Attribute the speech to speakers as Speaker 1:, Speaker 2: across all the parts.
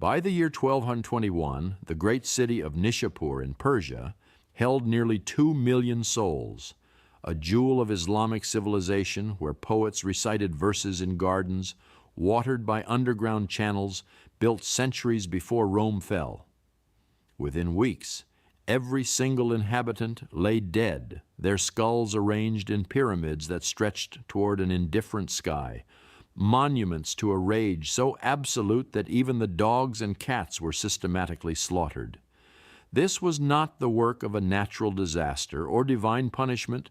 Speaker 1: By the year 1221, the great city of Nishapur in Persia held nearly 2 million souls, a jewel of Islamic civilization where poets recited verses in gardens, watered by underground channels built centuries before Rome fell. Within weeks, every single inhabitant lay dead, their skulls arranged in pyramids that stretched toward an indifferent sky, monuments to a rage so absolute that even the dogs and cats were systematically slaughtered. This was not the work of a natural disaster or divine punishment,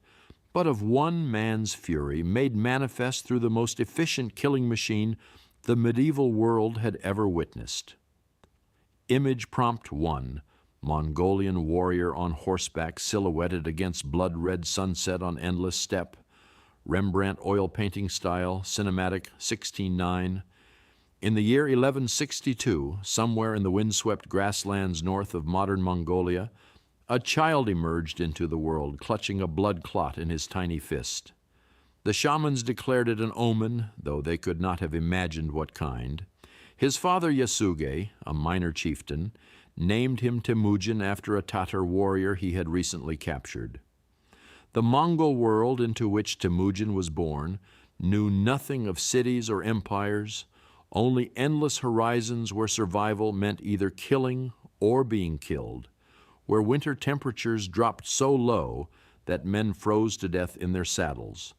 Speaker 1: but of one man's fury made manifest through the most efficient killing machine the medieval world had ever witnessed. Image prompt 1, Mongolian warrior on horseback silhouetted against blood-red sunset on endless steppe, Rembrandt oil painting style, cinematic 16:9. In the year 1162, somewhere in the windswept grasslands north of modern Mongolia, a child emerged into the world, clutching a blood clot in his tiny fist. The shamans declared it an omen, though they could not have imagined what kind. His father Yasuge, a minor chieftain, named him Temüjin after a Tatar warrior he had recently captured. The Mongol world into which Temüjin was born knew nothing of cities or empires, only endless horizons where survival meant either killing or being killed, where winter temperatures dropped so low that men froze to death in their saddles,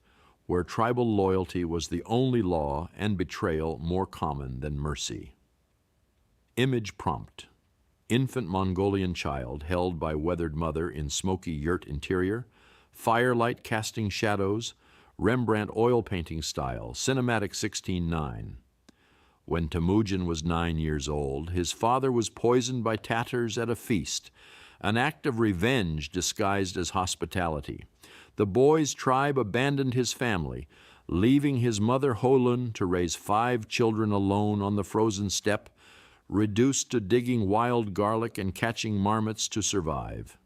Speaker 1: where tribal loyalty was the only law and betrayal more common than mercy. Image prompt: infant Mongolian child held by weathered mother in smoky yurt interior, firelight casting shadows, Rembrandt oil painting style, cinematic 16:9. When Temüjin was 9 years old, his father was poisoned by Tatars at a feast, an act of revenge disguised as hospitality. The boy's tribe abandoned his family, leaving his mother Holun to raise 5 children alone on the frozen steppe, reduced to digging wild garlic and catching marmots to survive.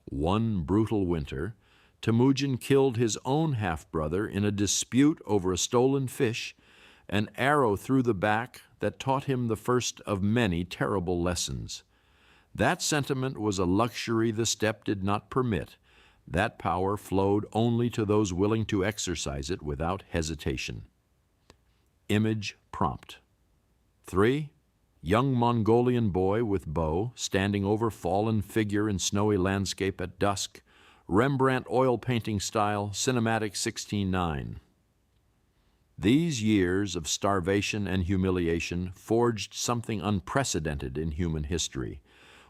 Speaker 1: One brutal winter, Temüjin killed his own half-brother in a dispute over a stolen fish, an arrow through the back that taught him the first of many terrible lessons. That sentiment was a luxury the steppe did not permit. That power flowed only to those willing to exercise it without hesitation. Image prompt: 3. Young Mongolian boy with bow standing over fallen figure in snowy landscape at dusk, Rembrandt oil painting style, cinematic 16:9. These years of starvation and humiliation forged something unprecedented in human history.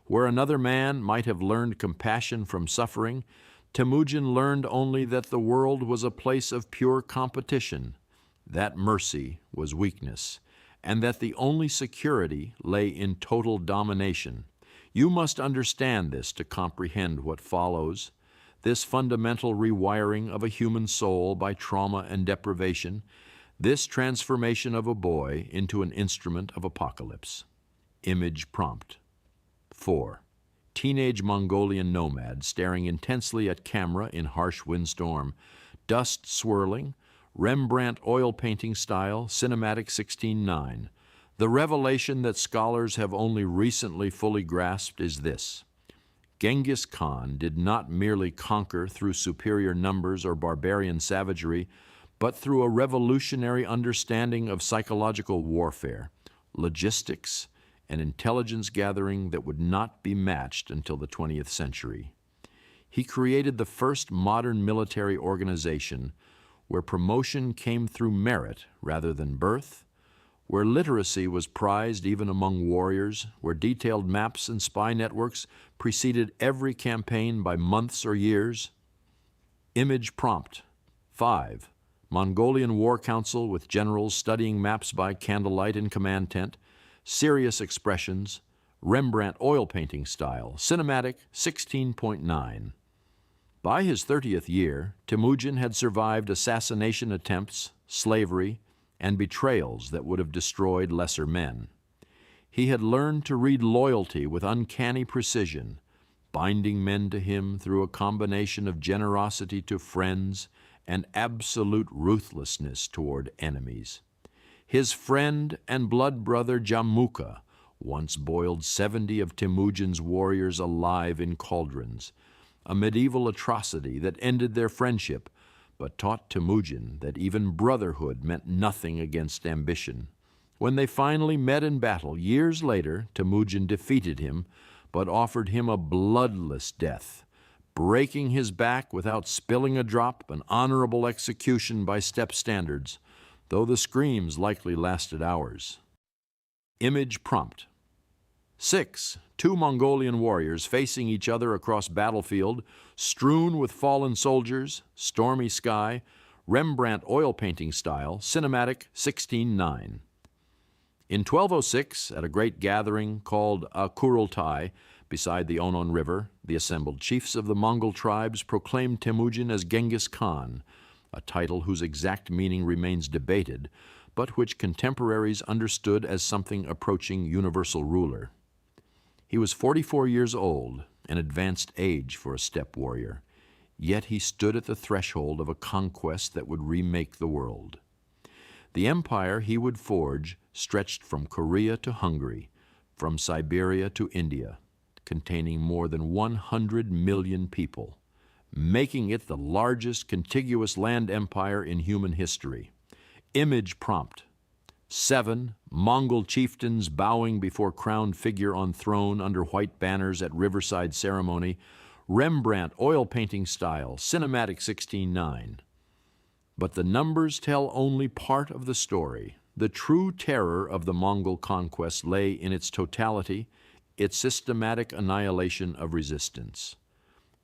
Speaker 1: Where another man might have learned compassion from suffering, Temüjin learned only that the world was a place of pure competition, that mercy was weakness, and that the only security lay in total domination. You must understand this to comprehend what follows, this fundamental rewiring of a human soul by trauma and deprivation, this transformation of a boy into an instrument of apocalypse. Image prompt: 4. Teenage Mongolian nomad staring intensely at camera in harsh windstorm, dust swirling, Rembrandt oil painting style, cinematic 16:9. The revelation that scholars have only recently fully grasped is this: Genghis Khan did not merely conquer through superior numbers or barbarian savagery, but through a revolutionary understanding of psychological warfare, logistics, and intelligence gathering that would not be matched until the 20th century. He created the first modern military organization where promotion came through merit rather than birth, where literacy was prized even among warriors, where detailed maps and spy networks preceded every campaign by months or years. Image prompt: 5. Mongolian War Council with generals studying maps by candlelight in command tent, serious expressions, Rembrandt oil painting style, cinematic 16.9. By his 30th year, Temüjin had survived assassination attempts, slavery, and betrayals that would have destroyed lesser men. He had learned to read loyalty with uncanny precision, binding men to him through a combination of generosity to friends and absolute ruthlessness toward enemies. His friend and blood brother Jamukha once boiled 70 of Temüjin's warriors alive in cauldrons, a medieval atrocity that ended their friendship, but taught Temüjin that even brotherhood meant nothing against ambition. When they finally met in battle years later, Temüjin defeated him, but offered him a bloodless death, breaking his back without spilling a drop, an honorable execution by step standards, though the screams likely lasted hours. Image prompt. 6. Two Mongolian warriors facing each other across battlefield, strewn with fallen soldiers, stormy sky, Rembrandt oil painting style, cinematic 16:9. In 1206, at a great gathering called a Kurultai beside the Onon River, the assembled chiefs of the Mongol tribes proclaimed Temüjin as Genghis Khan, a title whose exact meaning remains debated, but which contemporaries understood as something approaching universal ruler. He was 44 years old, an advanced age for a steppe warrior, yet he stood at the threshold of a conquest that would remake the world. The empire he would forge stretched from Korea to Hungary, from Siberia to India, containing more than 100 million people, making it the largest contiguous land empire in human history. Image prompt. 7. Mongol chieftains bowing before crowned figure on throne under white banners at riverside ceremony, Rembrandt oil painting style, cinematic 16:9. But the numbers tell only part of the story. The true terror of the Mongol conquest lay in its totality, its systematic annihilation of resistance.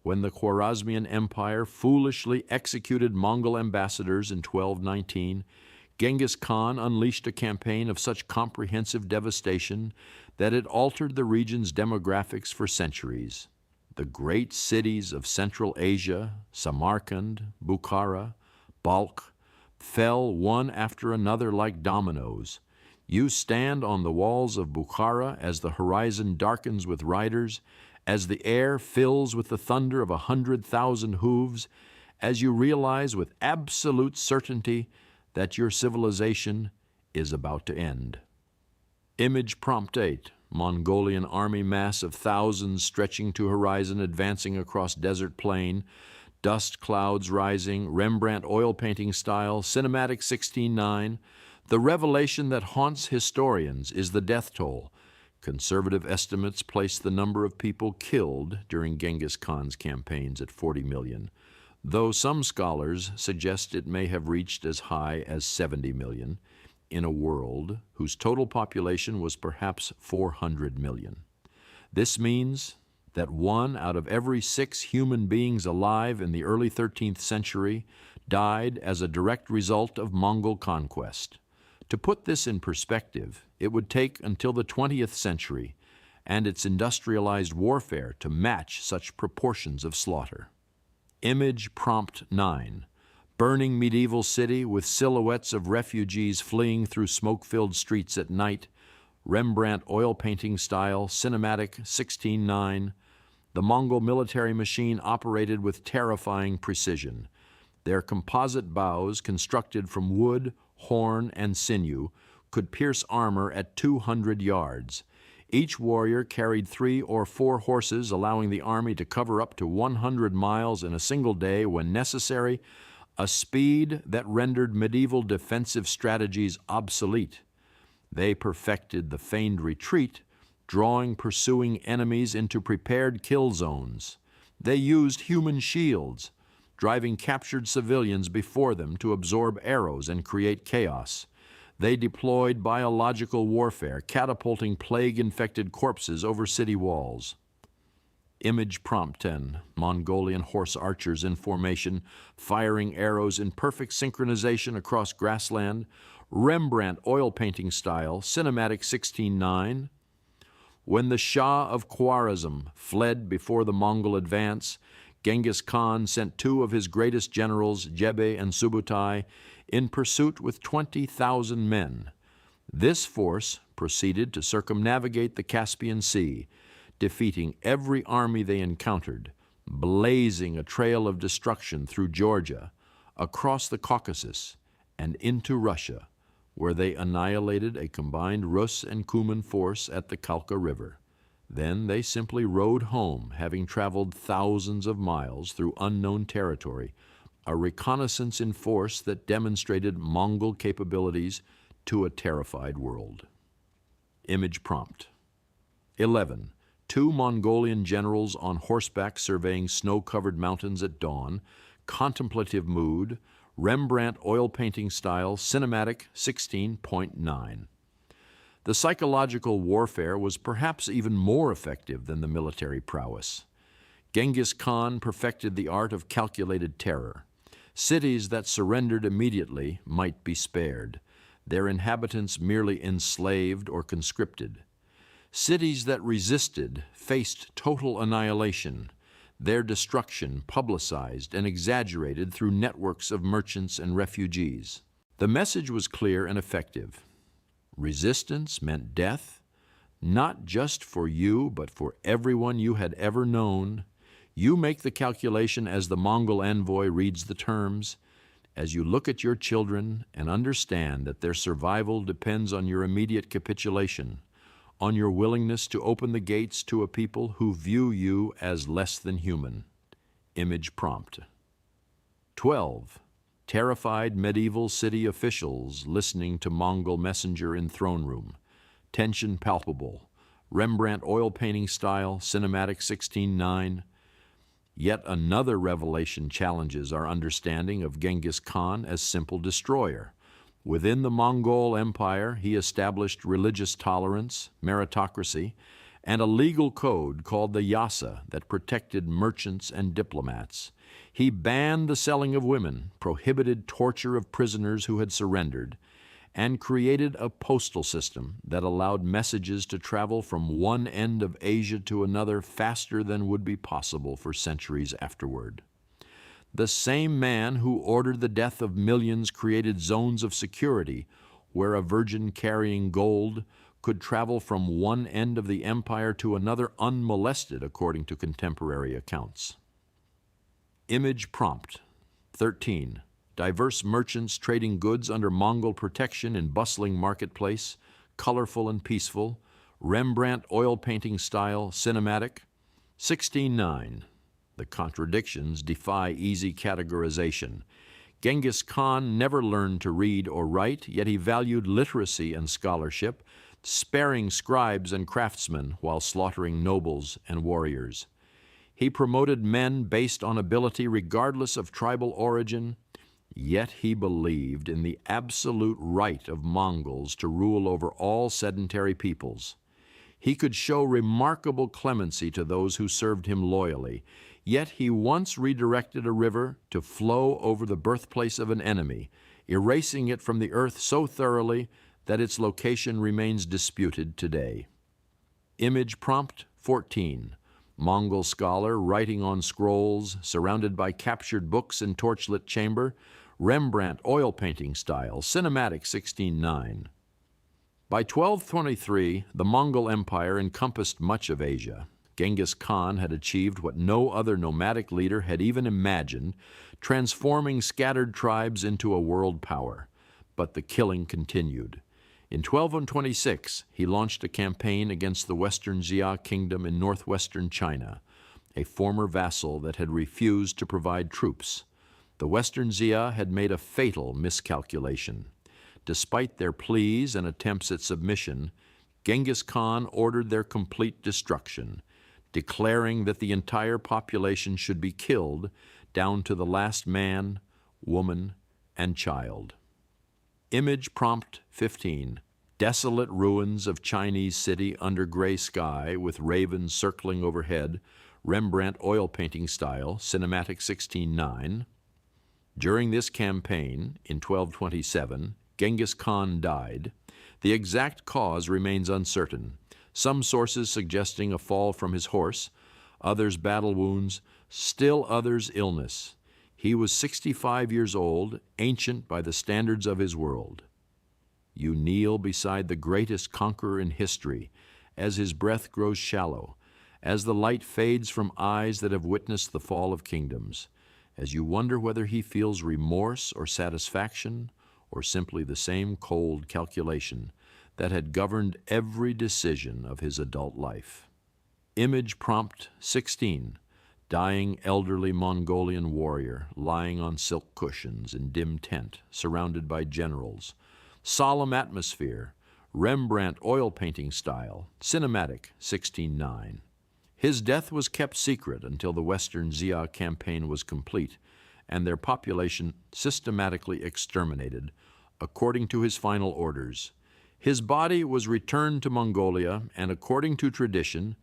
Speaker 1: When the Khwarezmian Empire foolishly executed Mongol ambassadors in 1219, Genghis Khan unleashed a campaign of such comprehensive devastation that it altered the region's demographics for centuries. The great cities of Central Asia, Samarkand, Bukhara, Balkh, fell one after another like dominoes. You stand on the walls of Bukhara as the horizon darkens with riders, as the air fills with the thunder of 100,000 hooves, as you realize with absolute certainty that your civilization is about to end. Image prompt 8. Mongolian army mass of thousands stretching to horizon, advancing across desert plain, dust clouds rising, Rembrandt oil painting style, cinematic 16:9. The revelation that haunts historians is the death toll. Conservative estimates place the number of people killed during Genghis Khan's campaigns at 40 million, though some scholars suggest it may have reached as high as 70 million in a world whose total population was perhaps 400 million. This means that 1 out of every 6 human beings alive in the early 13th century died as a direct result of Mongol conquest. To put this in perspective, it would take until the 20th century and its industrialized warfare to match such proportions of slaughter. Image prompt 9. Burning medieval city with silhouettes of refugees fleeing through smoke-filled streets at night, Rembrandt oil painting style, cinematic 16:9. The Mongol military machine operated with terrifying precision. Their composite bows, constructed from wood, horn, and sinew, could pierce armor at 200 yards. Each warrior carried 3 or 4 horses, allowing the army to cover up to 100 miles in a single day when necessary, a speed that rendered medieval defensive strategies obsolete. They perfected the feigned retreat, drawing pursuing enemies into prepared kill zones. They used human shields, driving captured civilians before them to absorb arrows and create chaos. They deployed biological warfare, catapulting plague-infected corpses over city walls. Image prompt 10. Mongolian horse archers in formation, firing arrows in perfect synchronization across grassland, Rembrandt oil painting style, cinematic 16:9. When the Shah of Khwarezm fled before the Mongol advance, Genghis Khan sent 2 of his greatest generals, Jebe and Subutai, in pursuit with 20,000 men. This force proceeded to circumnavigate the Caspian Sea, defeating every army they encountered, blazing a trail of destruction through Georgia, across the Caucasus, and into Russia, where they annihilated a combined Rus and Cuman force at the Kalka River. Then they simply rode home, having traveled thousands of miles through unknown territory, a reconnaissance in force that demonstrated Mongol capabilities to a terrified world. Image prompt. 11. Two Mongolian generals on horseback surveying snow-covered mountains at dawn, contemplative mood, Rembrandt oil painting style, cinematic 16.9. The psychological warfare was perhaps even more effective than the military prowess. Genghis Khan perfected the art of calculated terror. Cities that surrendered immediately might be spared, their inhabitants merely enslaved or conscripted. Cities that resisted faced total annihilation, their destruction publicized and exaggerated through networks of merchants and refugees. The message was clear and effective. Resistance meant death, not just for you, but for everyone you had ever known. You make the calculation as the Mongol envoy reads the terms, as you look at your children and understand that their survival depends on your immediate capitulation, on your willingness to open the gates to a people who view you as less than human. Image prompt. 12. Terrified medieval city officials listening to Mongol messenger in throne room. Tension palpable. Rembrandt oil painting style, cinematic 16.9. Yet another revelation challenges our understanding of Genghis Khan as simple destroyer. Within the Mongol Empire, he established religious tolerance, meritocracy, and a legal code called the Yasa that protected merchants and diplomats. He banned the selling of women, prohibited torture of prisoners who had surrendered, and created a postal system that allowed messages to travel from one end of Asia to another faster than would be possible for centuries afterward. The same man who ordered the death of millions created zones of security where a virgin carrying gold could travel from one end of the empire to another unmolested, according to contemporary accounts. Image prompt. 13. Diverse merchants trading goods under Mongol protection in bustling marketplace, colorful and peaceful, Rembrandt oil painting style, cinematic. 16.9. The contradictions defy easy categorization. Genghis Khan never learned to read or write, yet he valued literacy and scholarship, sparing scribes and craftsmen while slaughtering nobles and warriors. He promoted men based on ability regardless of tribal origin, yet he believed in the absolute right of Mongols to rule over all sedentary peoples. He could show remarkable clemency to those who served him loyally, yet he once redirected a river to flow over the birthplace of an enemy, erasing it from the earth so thoroughly that its location remains disputed today. Image prompt 14. Mongol scholar writing on scrolls, surrounded by captured books in torchlit chamber, Rembrandt oil painting style, cinematic 16.9. By 1223, the Mongol Empire encompassed much of Asia. Genghis Khan had achieved what no other nomadic leader had even imagined, transforming scattered tribes into a world power. But the killing continued. In 1226, he launched a campaign against the Western Xia kingdom in northwestern China, a former vassal that had refused to provide troops. The Western Xia had made a fatal miscalculation. Despite their pleas and attempts at submission, Genghis Khan ordered their complete destruction, declaring that the entire population should be killed down to the last man, woman, and child. Image prompt 15. Desolate ruins of Chinese city under gray sky with ravens circling overhead, Rembrandt oil painting style, cinematic 16.9. During this campaign, in 1227, Genghis Khan died. The exact cause remains uncertain, some sources suggesting a fall from his horse, others battle wounds, still others illness. He was 65 years old, ancient by the standards of his world. You kneel beside the greatest conqueror in history, as his breath grows shallow, as the light fades from eyes that have witnessed the fall of kingdoms, as you wonder whether he feels remorse or satisfaction, or simply the same cold calculation that had governed every decision of his adult life. Image prompt 16. Dying elderly Mongolian warrior lying on silk cushions in dim tent, surrounded by generals. Solemn atmosphere, Rembrandt oil painting style, cinematic 16:9. His death was kept secret until the Western Xia campaign was complete and their population systematically exterminated, according to his final orders. His body was returned to Mongolia, and according to tradition,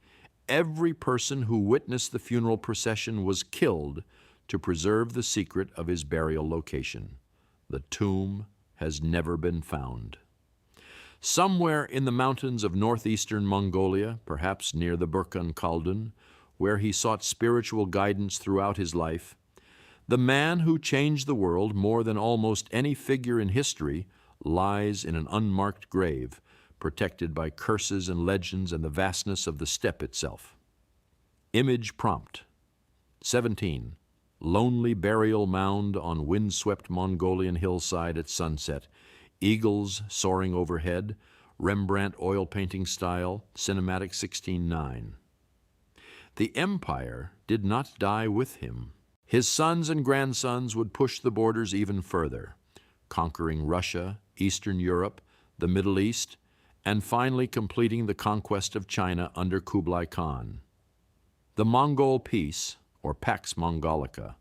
Speaker 1: every person who witnessed the funeral procession was killed to preserve the secret of his burial location. The tomb has never been found. Somewhere in the mountains of northeastern Mongolia, perhaps near the Burkhan Khaldun, where he sought spiritual guidance throughout his life, the man who changed the world more than almost any figure in history lies in an unmarked grave, protected by curses and legends and the vastness of the steppe itself. Image prompt 17. Lonely burial mound on windswept Mongolian hillside at sunset, eagles soaring overhead, Rembrandt oil painting style, cinematic 16:9. The empire did not die with him. His sons and grandsons would push the borders even further, conquering Russia, Eastern Europe, the Middle East, and finally completing the conquest of China under Kublai Khan. The Mongol peace, or Pax Mongolica,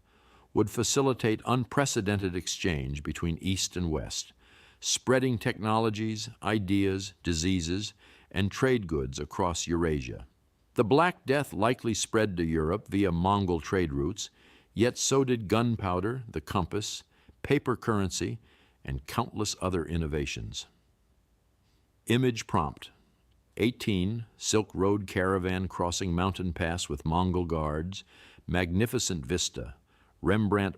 Speaker 1: would facilitate unprecedented exchange between East and West, spreading technologies, ideas, diseases, and trade goods across Eurasia. The Black Death likely spread to Europe via Mongol trade routes, yet so did gunpowder, the compass, paper currency, and countless other innovations. Image prompt 18. Silk Road caravan crossing mountain pass with Mongol guards, magnificent vista, Rembrandt